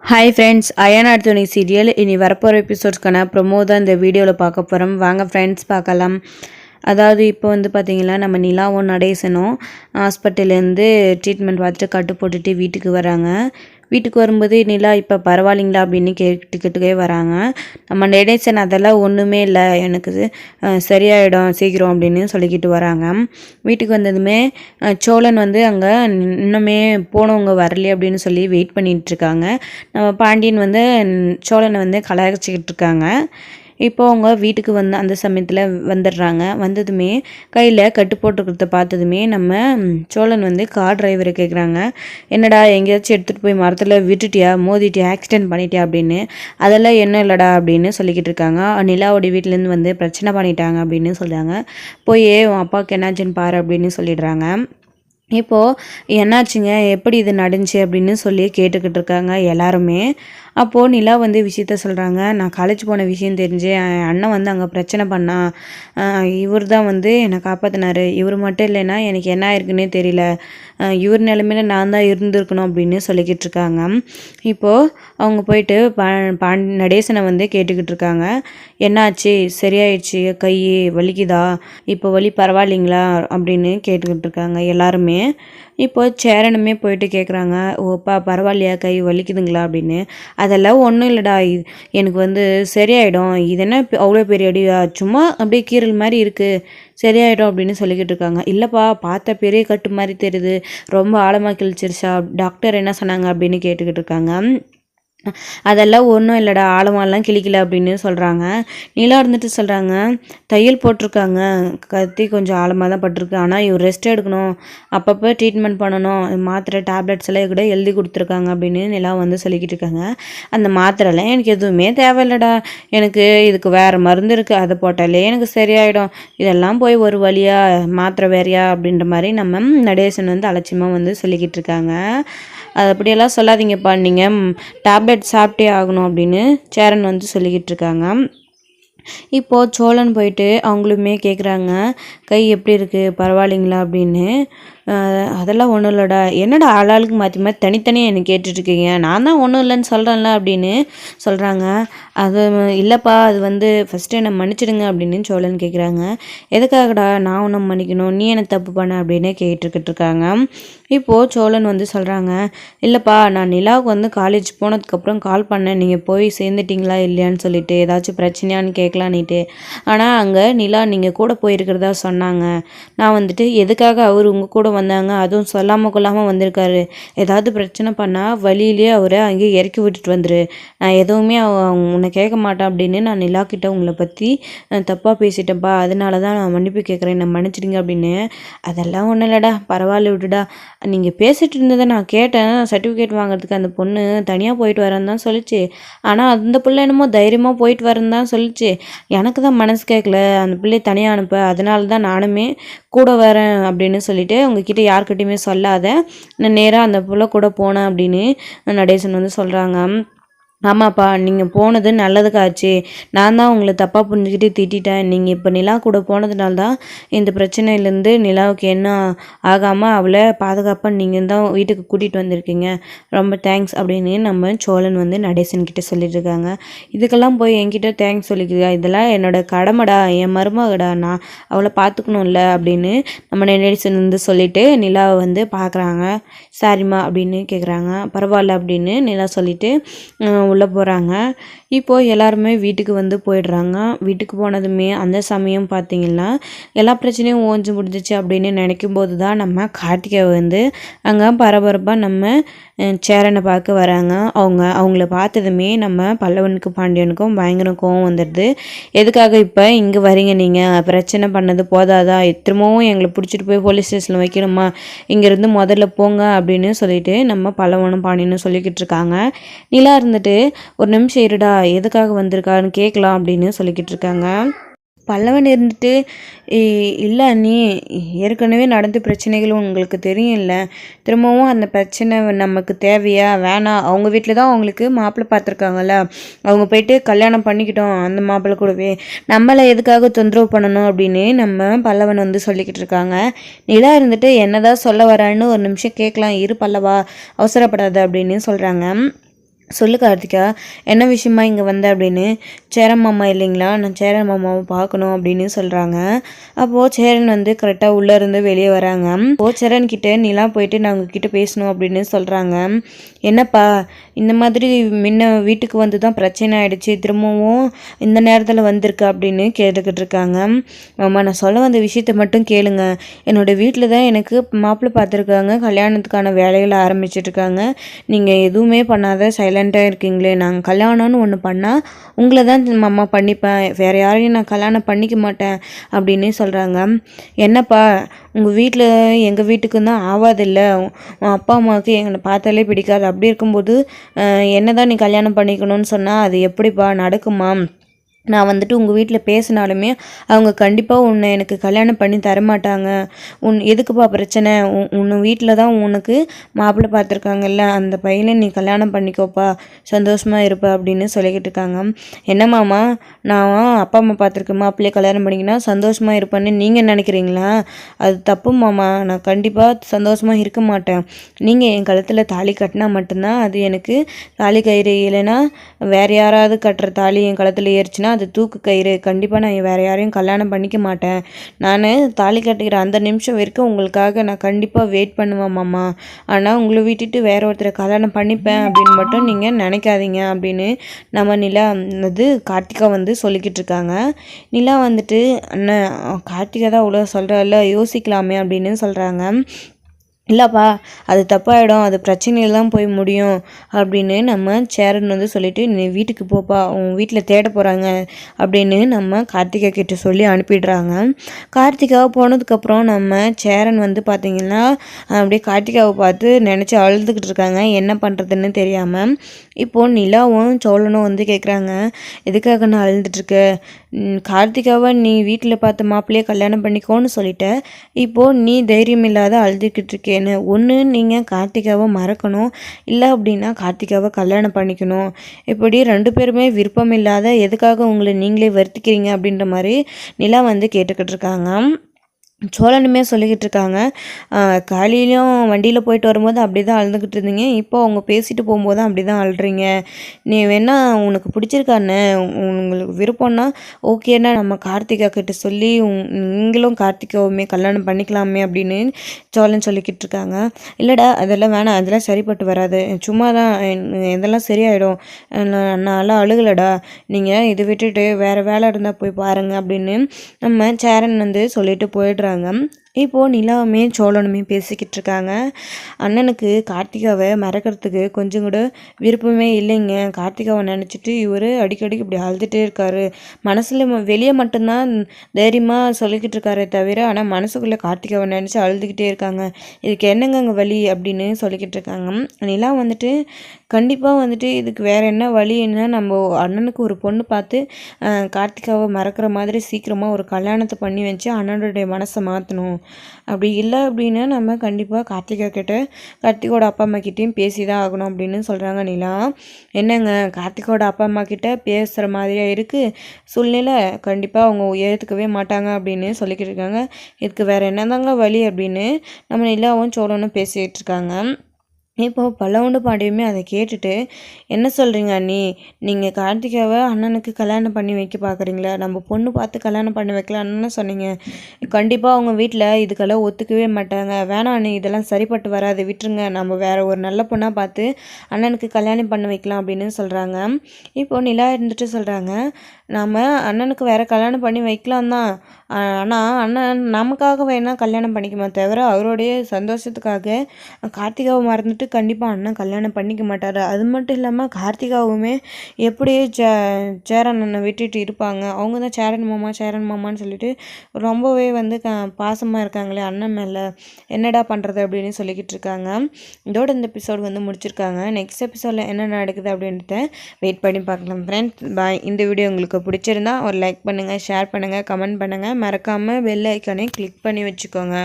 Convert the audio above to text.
Hi friends, Ayanar துணை serial இனி வரப்போகிற எபிசோட்ஸ்க்கான ப்ரொமோ தான் இந்த வீடியோவில் பார்க்க போகிறோம். வாங்க ஃப்ரெண்ட்ஸ் பார்க்கலாம். அதாவது இப்போ பார்த்தீங்கன்னா நம்ம நிலாவும் நடேசனும் ஹாஸ்பிட்டல்லேருந்து ட்ரீட்மெண்ட் பார்த்துட்டு கட்டு போட்டுட்டு வீட்டுக்கு வராங்க. வீட்டுக்கு வரும்போது நிலா இப்போ பரவாயில்லைங்களா அப்படின்னு கேட்டுக்கிட்டே வராங்க. நம்ம நடேசன் அதெல்லாம் ஒன்றுமே இல்லை, எனக்கு சரியாயிடும் சீக்கிரம் அப்படின்னு சொல்லிக்கிட்டு வராங்க. வீட்டுக்கு வந்ததுமே சோழன் அங்கே இன்னுமே போனவங்க வரலையே அப்படின்னு சொல்லி வெயிட் பண்ணிகிட்ருக்காங்க. நம்ம பாண்டியன் சோழனை கலாய்ச்சிக்கிட்டு இருக்காங்க. இப்போ அவங்க வீட்டுக்கு அந்த சமயத்தில் வந்துடுறாங்க. வந்ததுமே கையில் கட்டு போட்டுக்கிறத பார்த்ததுமே நம்ம சோழன் கார் டிரைவரை கேட்குறாங்க, என்னடா எங்கேயாச்சும் எடுத்துகிட்டு போய் மரத்தில் விட்டுட்டியா, மோதிட்டியா, ஆக்சிடென்ட் பண்ணிட்டியா அப்படின்னு. அதெல்லாம் என்ன இல்லைடா அப்படின்னு சொல்லிக்கிட்டு இருக்காங்க. நிலாவோடைய வீட்டிலேருந்து பிரச்சனை பண்ணிட்டாங்க அப்படின்னு சொல்கிறாங்க. போய் உன் அப்பாவுக்கு என்னாச்சுன்னு பாரு அப்படின்னு சொல்லிடுறாங்க. இப்போது என்னாச்சுங்க, எப்படி இது நடந்துச்சு அப்படின்னு சொல்லி கேட்டுக்கிட்டு இருக்காங்க எல்லாருமே. அப்போது நிலா விஷயத்த சொல்கிறாங்க. நான் காலேஜ் போன விஷயம் தெரிஞ்சு என் அண்ணன் அங்கே பிரச்சனை பண்ணா, இவர் தான் என்னை காப்பாற்றினார். இவர் மட்டும் இல்லைன்னா எனக்கு என்ன இருக்குன்னே தெரியல, இவர் நிலைமையில நான் தான் இருந்திருக்கணும் அப்படின்னு சொல்லிக்கிட்டு இருக்காங்க. இப்போது அவங்க போயிட்டு நடேசனை கேட்டுக்கிட்டு இருக்காங்க. என்னாச்சு, சரியாயிடுச்சு, கை வலிக்குதா, இப்போ வலி பரவாயில்லைங்களா அப்படின்னு கேட்டுக்கிட்டு இருக்காங்க எல்லாருமே. இப்போ சேரனுமே போயிட்டு கேட்குறாங்க, ஓப்பா பரவாயில்லையா, கை வலிக்குதுங்களா அப்படின்னு. அதெல்லாம் ஒன்றும் இல்லைடா, எனக்கு சரியாயிடும், இது என்ன அவ்வளோ பெரிய அடியா, சும்மா அப்படியே கீரல் மாதிரி இருக்குது, சரியாயிடும் அப்படின்னு சொல்லிக்கிட்டு இருக்காங்க. இல்லைப்பா, பார்த்த பெரிய கட்டு மாதிரி தெரியுது, ரொம்ப ஆழமாக கிழிச்சிருச்சா, டாக்டர் என்ன சொன்னாங்க அப்படின்னு கேட்டுக்கிட்டு இருக்காங்க. அதெல்லாம் ஒன்றும் இல்லைடா, ஆழமாலாம் கிளிக்கல அப்படின்னு சொல்கிறாங்க. நிலா சொல்கிறாங்க, தையல் போட்டிருக்காங்க, கத்தி கொஞ்சம் ஆழமாக தான் பட்டிருக்கு, ஆனால் இவர் ரெஸ்ட் எடுக்கணும், அப்பப்போ ட்ரீட்மெண்ட் பண்ணணும், மாத்திரை டேப்லெட்ஸ் எல்லாம் கூட எழுதி கொடுத்துருக்காங்க அப்படின்னு நிலா சொல்லிக்கிட்டு இருக்காங்க. அந்த மாத்திரைலாம் எனக்கு எதுவுமே தேவையில்லடா, எனக்கு இதுக்கு வேறு மருந்து இருக்குது, அதை போட்டாலே எனக்கு சரியாயிடும், இதெல்லாம் போய் ஒரு வழியாக மாத்திரை வேறையா அப்படின்ற மாதிரி நம்ம நடேசன் அலட்சியமாக சொல்லிக்கிட்டு இருக்காங்க. அது அப்படியெல்லாம் சொல்லாதீங்கப்பா, நீங்கள் டேப்லெட் சாப்பிட்டே ஆகணும் அப்படின்னு சேரன் சொல்லிக்கிட்டு இருக்காங்க. இப்போது சோழன் போயிட்டு அவங்களுமே கேட்குறாங்க, கை எப்படி இருக்குது, பரவாயில்லைங்களா அப்படின்னு. அதெல்லாம் ஒன்றும் இல்லைடா, என்னடா ஆளாளுக்கு மாற்றி மாற்றி தனித்தனியாக என்னை கேட்டுட்ருக்கீங்க, நான் தான் ஒன்றும் இல்லைன்னு சொல்கிறேன்ல அப்படின்னு சொல்கிறாங்க. அது இல்லைப்பா, அது ஃபஸ்ட்டு என்னை மன்னிச்சிடுங்க அப்படின்னு சோழன் கேட்குறாங்க. எதுக்காகடா நான் ஒன்றும் மன்னிக்கணும், நீ என்ன தப்பு பண்ண அப்படின்னு கேட்டுக்கிட்டு இருக்காங்க. இப்போது சோழன் சொல்கிறாங்க, இல்லைப்பா, நான் நிலாவுக்கு காலேஜ் போனதுக்கப்புறம் கால் பண்ணேன், நீங்கள் போய் சேர்ந்துட்டிங்களா இல்லையான்னு சொல்லிட்டு, ஏதாச்சும் பிரச்சனையான்னு கேட்கலான்னுட்டு. ஆனால் அங்கே நிலா நீங்கள் கூட போயிருக்கிறதா சொன்னாங்க. நான் எதுக்காக அவர் உங்கள் கூட வந்தாங்க, அதுவும் சொல்லாமல் கொள்ளாமல் வந்திருக்காரு, ஏதாவது பிரச்சனை பண்ணால் வழியிலே அவரை அங்கேயே இறக்கி விட்டுட்டு வந்துரு, நான் எதுவுமே உன்னை கேட்க மாட்டேன் அப்படின்னு நான் நிலாக்கிட்ட உங்களை பற்றி தப்பாக பேசிட்டேன்ப்பா, அதனால தான் நான் மன்னிப்பு கேட்குறேன், நான் மன்னிச்சிடுங்க அப்படின்னு. அதெல்லாம் ஒன்றும் இல்லைடா, பரவாயில்ல விட்டுடா, நீங்கள் பேசிகிட்டு இருந்ததை நான் கேட்டேன், சர்டிஃபிகேட் வாங்குறதுக்கு அந்த பொண்ணு தனியாக போயிட்டு வரேன்னு தான் சொல்லிச்சு, ஆனால் அந்த பிள்ளை என்னமோ தைரியமாக போயிட்டு வரேன்னு தான் சொல்லிச்சு, எனக்கு தான் மனசு கேட்கல அந்த பிள்ளையை தனியாக அனுப்ப, அதனால தான் நானுமே கூட வரேன் அப்படின்னு சொல்லிட்டு உங்ககிட்ட யார்கிட்டையுமே சொல்லாத, நான் நேராக அந்த பிள்ளை கூட போனேன் அப்படின்னு நடேசன் சொல்கிறாங்க. ஆமாப்பா, நீங்கள் போனது நல்லதுக்காச்சு, நான் தான் உங்களை தப்பாக புரிஞ்சுக்கிட்டு திட்டேன், நீங்கள் இப்போ நிலா கூட போனதுனால தான் இந்த பிரச்சனையிலேருந்து நிலாவுக்கு என்ன ஆகாமல் அவளை பாதுகாப்பாக நீங்கள் தான் வீட்டுக்கு கூட்டிகிட்டு வந்திருக்கீங்க, ரொம்ப தேங்க்ஸ் அப்படின்னு நம்ம சோழன் நடேசன்கிட்ட சொல்லிட்டு இருக்காங்க. இதுக்கெல்லாம் போய் என்கிட்ட தேங்க்ஸ் சொல்லிக்கிறா, இதெல்லாம் என்னோட கடமைடா, என் மருமகடா, நான் அவளை பார்த்துக்கணும்ல அப்படின்னு நம்ம நடேசன் சொல்லிட்டு நிலாவை பார்க்குறாங்க. சாரிம்மா அப்படின்னு கேட்குறாங்க. பரவாயில்ல அப்படின்னு நிலா சொல்லிட்டு உள்ளே போகிறாங்க. இப்போது எல்லாருமே வீட்டுக்கு போயிடுறாங்க. வீட்டுக்கு போனதுமே அந்த சமயம் பார்த்திங்கன்னா எல்லா பிரச்சனையும் ஓஞ்சு முடிஞ்சிச்சு அப்படின்னு நினைக்கும் போது தான் நம்ம கார்த்திகை அங்கே பரபரப்பாக நம்ம சேரனை பார்க்க வராங்க. அவங்கள பார்த்ததுமே நம்ம பல்லவனுக்கு பாண்டியனுக்கும் பயங்கர கோவம் வந்துடுது. எதுக்காக இப்போ இங்கே வரீங்க, நீங்கள் பிரச்சனை பண்ணது போதாதா, திரும்பவும் எங்களை பிடிச்சிட்டு போய் போலீஸ் ஸ்டேஷனில் வைக்கணுமா, இங்கேருந்து முதல்ல போங்க அப்படின்னு சொல்லிட்டு நம்ம பல்லவனும் பாண்டியனும் சொல்லிக்கிட்டு இருக்காங்க. நிலா ஒரு நிமிஷம் இருடா, எதுக்காக வந்திருக்கான்னு கேட்கலாம் அப்படின்னு சொல்லிக்கிட்டு இருக்காங்க. பல்லவன் இல்லை நீ ஏற்கனவே நடந்த பிரச்சனைகளும் உங்களுக்கு தெரியும் இல்லை, திரும்பவும் அந்த பிரச்சனை நமக்கு தேவையா வேணாம், அவங்க வீட்டில் தான் அவங்களுக்கு மாப்பிள்ளை பார்த்துருக்காங்கல்ல, அவங்க போயிட்டு கல்யாணம் பண்ணிக்கிட்டோம் அந்த மாப்பிள்ளை கூடவே, நம்மளை எதுக்காக தொந்தரவு பண்ணணும் அப்படின்னு நம்ம பல்லவன் சொல்லிக்கிட்டு இருக்காங்க. நிலா என்னதான் சொல்ல வரான்னு ஒரு நிமிஷம் கேட்கலாம், இரு பல்லவா, அவசரப்படாத அப்படின்னு சொல்கிறாங்க. சொல்லு கார்த்திகா, என்ன விஷயமா இங்கே வந்த அப்படின்னு. சேரன் மாமா இல்லைங்களா, நான் சேரன் மாமாவை பார்க்கணும் அப்படின்னு சொல்கிறாங்க. அப்போது சேரன் வந்து கரெக்டாக உள்ளே இருந்து வெளியே வராங்க. அப்போது சேரன் கிட்டே நிலா போயிட்டு நான் உங்ககிட்ட பேசணும் அப்படின்னு சொல்கிறாங்க. என்னப்பா இந்த மாதிரி முன்ன வீட்டுக்கு வந்து தான் பிரச்சனை ஆகிடுச்சு, திரும்பவும் இந்த நேரத்தில் வந்திருக்கு அப்படின்னு கேட்டுக்கிட்டு இருக்காங்க. மாமா நான் சொல்ல வந்த விஷயத்த மட்டும் கேளுங்க. என்னோடய வீட்டில் தான் எனக்கு மாப்பிள்ளை பார்த்துருக்காங்க, கல்யாணத்துக்கான வேலைகளை ஆரம்பிச்சிட்ருக்காங்க. நீங்கள் எதுவுமே பண்ணாத சைலண்ட்டாக இருக்கீங்களே. நாங்கள் கல்யாணம்னு ஒன்று பண்ணால் உங்களை தான் மாமா பண்ணிப்பேன், வேறு யாரையும் நான் கல்யாணம் பண்ணிக்க மாட்டேன் அப்படின்னு சொல்கிறாங்க. என்னப்பா உங்கள் வீட்டில் எங்கள் வீட்டுக்கு தான் ஆகாதில்ல, உன் அப்பா அம்மாவுக்கு எங்களை பார்த்தாலே பிடிக்காது, அப்படி இருக்கும்போது என்ன தான் நீ கல்யாணம் பண்ணிக்கணும்னு சொன்னால் அது எப்படிப்பா நடக்குமா? நான் வந்துட்டு உங்கள் வீட்டில் பேசினாலுமே அவங்க கண்டிப்பாக உன்னை எனக்கு கல்யாணம் பண்ணி தரமாட்டாங்க. எதுக்குப்பா பிரச்சனை? உன்னை வீட்டில் தான் உனக்கு மாப்பிள்ளை பார்த்துருக்காங்கல்ல, அந்த பையனை நீ கல்யாணம் பண்ணிக்கோப்பா, சந்தோஷமாக இருப்பா அப்படின்னு சொல்லிக்கிட்டு இருக்காங்க. என்ன மாமா, நான் அப்பா அம்மா பார்த்துருக்க மாப்பிள்ளையை கல்யாணம் பண்ணிங்கன்னா சந்தோஷமாக இருப்பேன்னு நீங்கள் நினைக்கிறீங்களா? அது தப்பு மாமா, நான் கண்டிப்பாக சந்தோஷமாக இருக்க மாட்டேன். நீங்கள் என் கழுத்தில் தாலி கட்டினா மட்டும்தான் அது எனக்கு தாலி கயிறு, இல்லைன்னா வேறு யாராவது கட்டுற தாலி என் கழுத்தில் ஏறிச்சுன்னா அது தூக்கு கயிறு. கண்டிப்பாக நான் வேறு யாரையும் கல்யாணம் பண்ணிக்க மாட்டேன். நான் தாலி கட்டிக்கிற அந்த நிமிஷம் வரைக்கும் உங்களுக்காக நான் கண்டிப்பாக வெயிட் பண்ணுவேன் மாமா. ஆனால் உங்களை விட்டுட்டு வேற ஒருத்தரை கல்யாணம் பண்ணிப்பேன் அப்படின்னு மட்டும் நீங்கள் நினைக்காதீங்க அப்படின்னு நம்ம நிலா கார்த்திகா வந்து சொல்லிக்கிட்டு இருக்காங்க. நிலா வந்துட்டு அண்ணன் கார்த்திகா தான் அவ்வளோ சொல்கிறல்ல, யோசிக்கலாமே அப்படின்னு சொல்கிறாங்க. இல்லைப்பா அது தப்பாயிடும், அது பிரச்சனையில் தான் போய் முடியும் அப்படின்னு நம்ம சேரன் வந்து சொல்லிவிட்டு நீ வீட்டுக்கு போப்பா, உன் வீட்டில் தேட போகிறாங்க அப்படின்னு நம்ம கார்த்திகா கிட்ட சொல்லி அனுப்பிடுறாங்க. கார்த்திகாவை போனதுக்கப்புறம் நம்ம சேரன் வந்து பார்த்திங்கன்னா அப்படியே கார்த்திகாவை பார்த்து நினச்சி அழுதுகிட்டு இருக்காங்க, என்ன பண்ணுறதுன்னு தெரியாமல். இப்போது நிலாவும் சோழனும் வந்து கேட்குறாங்க, எதுக்காக நான் அழுதுட்டுருக்க? கார்த்திகாவை நீ வீட்டில் பார்த்த மாப்பிள்ளையே கல்யாணம் பண்ணிக்கோன்னு சொல்லிட்ட, இப்போது நீ தைரியம் இல்லாத அழுதுகிட்டு இருக்கேன்னு. ஒன்று நீங்கள் கார்த்திகாவை மறக்கணும், இல்லை அப்படின்னா கார்த்திகாவை கல்யாணம் பண்ணிக்கணும். இப்படி 2 பேருமே விருப்பம் இல்லாத எதுக்காக உங்களை நீங்களே வருத்திக்கிறீங்க அப்படின்ற மாதிரி நிலா வந்து கேட்டுக்கிட்டு இருக்காங்க. சோழனுமே சொல்லிக்கிட்டு இருக்காங்க, காலையிலையும் வண்டியில் போயிட்டு வரும்போது அப்படி தான் அழுதுகிட்டு இருந்தீங்க, இப்போ அவங்க பேசிட்டு போகும்போது அப்படி தான் அழுறீங்க. நீ வேணா உனக்கு பிடிச்சிருக்கான்னு உங்களுக்கு விருப்பம்னா ஓகேன்னா நம்ம கார்த்திகா கிட்ட சொல்லி நீங்களும் கார்த்திகாவுமே கல்யாணம் பண்ணிக்கலாமே அப்படின்னு சோழன் சொல்லிக்கிட்டு இருக்காங்க. இல்லைடா அதெல்லாம் வேணாம், அதெல்லாம் சரிப்பட்டு வராது, சும்மா தான் இதெல்லாம் சரியாயிடும், நான்லாம் அழுகலடா, நீங்கள் இதை விட்டுட்டு வேறு வேலை இருந்தால் போய் பாருங்கள் அப்படின்னு நம்ம சேரன் வந்து சொல்லிட்டு போயிடுறாங்க. இப்போது நிலாவுமே சோழனுமே பேசிக்கிட்டு இருக்காங்க. அண்ணனுக்கு கார்த்திகாவை மறக்கிறதுக்கு கொஞ்சம் கூட விருப்பமே இல்லைங்க. கார்த்திகாவை நினச்சிட்டு இவர் அடிக்கடி இப்படி அழுதுகிட்டே இருக்காரு. மனசில் வெளியே மட்டும்தான் தைரியமாக சொல்லிக்கிட்டு இருக்காரே தவிர, ஆனால் மனசுக்குள்ளே கார்த்திகாவை நினச்சி அழுதுகிட்டே இருக்காங்க. இதுக்கு என்னங்க அங்கே வழி அப்படின்னு சொல்லிக்கிட்டு இருக்காங்க. நிலா வந்துட்டு கண்டிப்பாக வந்துட்டு இதுக்கு வேறு என்ன வழின்னா, நம்ம அண்ணனுக்கு ஒரு பொண்ணு பார்த்து கார்த்திகாவை மறக்கிற மாதிரி சீக்கிரமாக ஒரு கல்யாணத்தை பண்ணி வச்சு அண்ணனுடைய மனசை மாற்றணும். அப்படி இல்லை அப்படின்னா நம்ம கண்டிப்பாக கார்த்திகா கிட்ட கார்த்திகோட அப்பா அம்மா கிட்டேயும் பேசி தான் ஆகணும் அப்படின்னு சொல்கிறாங்க நிலா. என்னங்க கார்த்திகோட அப்பா அம்மா கிட்ட பேசுகிற மாதிரியாக இருக்குது சூழ்நிலை, கண்டிப்பாக அவங்க ஏற்றுக்கவே மாட்டாங்க அப்படின்னு சொல்லிக்கிட்டு இருக்காங்க. இதுக்கு வேறு என்னதாங்க வழி அப்படின்னு நம்ம நிலாவும் சோழனும் பேசிகிட்டு இருக்காங்க. இப்போது பல்லவண்டு பாண்டியுமே அதை கேட்டுட்டு, என்ன சொல்கிறீங்க அண்ணி, நீங்கள் கார்த்திகாவை அண்ணனுக்கு கல்யாணம் பண்ணி வைக்க பார்க்குறீங்களா? நம்ம பொண்ணு பார்த்து கல்யாணம் பண்ணி வைக்கலான்னு சொன்னீங்க. கண்டிப்பாக அவங்க வீட்டில் இதுக்கெல்லாம் ஒத்துக்கவே மாட்டாங்க. வேணாம் அண்ணி, இதெல்லாம் சரிப்பட்டு வராது, விட்டுருங்க, நம்ம வேறு ஒரு நல்ல பொண்ணாக பார்த்து அண்ணனுக்கு கல்யாணம் பண்ணி வைக்கலாம் அப்படின்னு சொல்கிறாங்க. இப்போது நிலா இருந்துட்டு சொல்கிறாங்க, நாம் அண்ணனுக்கு வேறு கல்யாணம் பண்ணி வைக்கலாம் தான், ஆனால் அண்ணன் நமக்காக வேணால் கல்யாணம் பண்ணிக்குமா தவிர அவருடைய சந்தோஷத்துக்காக கார்த்திகாவை மறந்துட்டு கண்டிப்பாக அண்ணன் கல்யாணம் பண்ணிக்க மாட்டார். அது மட்டும் இல்லாமல் கார்த்திகாவுமே எப்படியே சேரன் அண்ணனை விட்டுட்டு இருப்பாங்க. அவங்க தான் சேரன் மாமான்னு சொல்லிட்டு ரொம்பவே வந்து பாசமாக இருக்காங்களே அண்ணன் மேலே, என்னடா பண்ணுறது அப்படின்னு சொல்லிக்கிட்டு இருக்காங்க. இதோட இந்த எபிசோடு வந்து முடிச்சிருக்காங்க. நெக்ஸ்ட் எபிசோடில் என்ன நடக்குது அப்படின்றத வெயிட் பண்ணி பார்க்கலாம் ஃப்ரெண்ட்ஸ். பாய். இந்த வீடியோ உங்களுக்கு பிடிச்சிருந்தா ஒரு லைக் பண்ணுங்கள், ஷேர் பண்ணுங்கள், கமெண்ட் பண்ணுங்கள், மறக்காமல் பெல் ஐக்கானே கிளிக் பண்ணி வச்சுக்கோங்க.